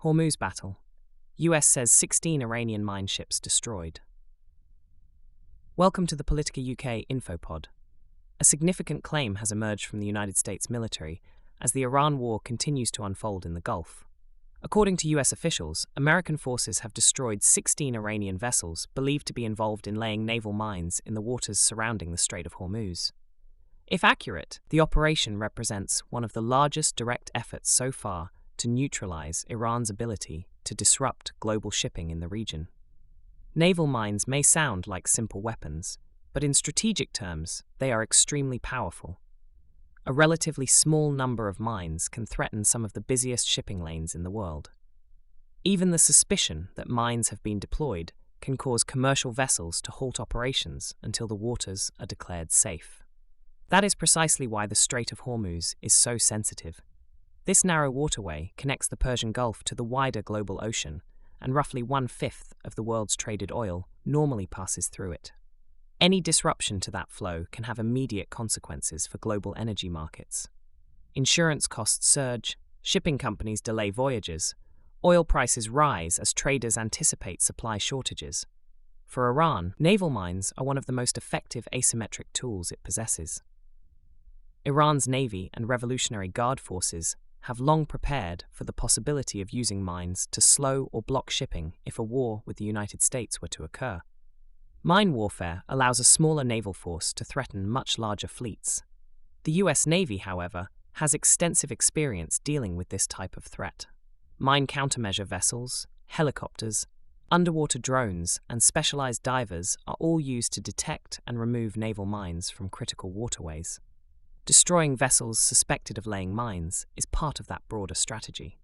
Hormuz battle. US says 16 Iranian mine ships destroyed. Welcome to the Politica UK InfoPod. A significant claim has emerged from the United States military as the Iran war continues to unfold in the Gulf. According to US officials, American forces have destroyed 16 Iranian vessels believed to be involved in laying naval mines in the waters surrounding the Strait of Hormuz. If accurate, the operation represents one of the largest direct efforts so far to neutralize Iran's ability to disrupt global shipping in the region. Naval mines may sound like simple weapons, but in strategic terms, they are extremely powerful. A relatively small number of mines can threaten some of the busiest shipping lanes in the world. Even the suspicion that mines have been deployed can cause commercial vessels to halt operations until the waters are declared safe. That is precisely why the Strait of Hormuz is so sensitive. This narrow waterway connects the Persian Gulf to the wider global ocean, and roughly 1/5 of the world's traded oil normally passes through it. Any disruption to that flow can have immediate consequences for global energy markets. Insurance costs surge, shipping companies delay voyages, oil prices rise as traders anticipate supply shortages. For Iran, naval mines are one of the most effective asymmetric tools it possesses. Iran's Navy and Revolutionary Guard forces have long prepared for the possibility of using mines to slow or block shipping if a war with the United States were to occur. Mine warfare allows a smaller naval force to threaten much larger fleets. The US Navy, however, has extensive experience dealing with this type of threat. Mine countermeasure vessels, helicopters, underwater drones, and specialized divers are all used to detect and remove naval mines from critical waterways. Destroying vessels suspected of laying mines is part of that broader strategy.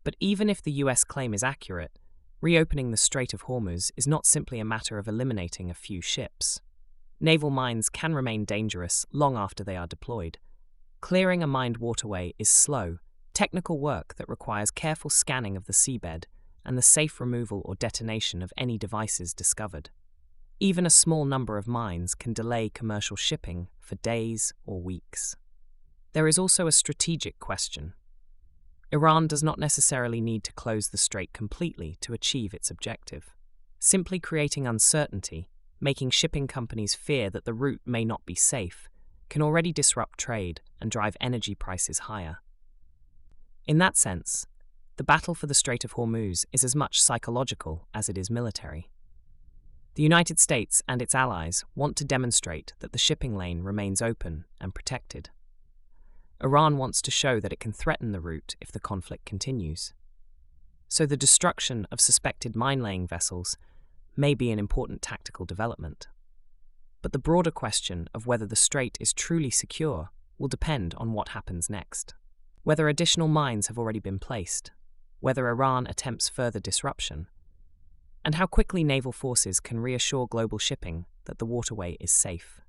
But even if the US claim is accurate, reopening the Strait of Hormuz is not simply a matter of eliminating a few ships. Naval mines can remain dangerous long after they are deployed. Clearing a mined waterway is slow, technical work that requires careful scanning of the seabed and the safe removal or detonation of any devices discovered. Even a small number of mines can delay commercial shipping for days or weeks. There is also a strategic question. Iran does not necessarily need to close the strait completely to achieve its objective. Simply creating uncertainty, making shipping companies fear that the route may not be safe, can already disrupt trade and drive energy prices higher. In that sense, the battle for the Strait of Hormuz is as much psychological as it is military. The United States and its allies want to demonstrate that the shipping lane remains open and protected. Iran wants to show that it can threaten the route if the conflict continues. So the destruction of suspected mine-laying vessels may be an important tactical development. But the broader question of whether the strait is truly secure will depend on what happens next. Whether additional mines have already been placed, whether Iran attempts further disruption, and how quickly naval forces can reassure global shipping that the waterway is safe.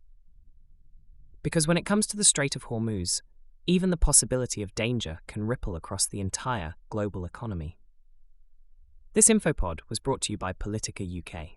Because when it comes to the Strait of Hormuz, even the possibility of danger can ripple across the entire global economy. This InfoPod was brought to you by Politica UK.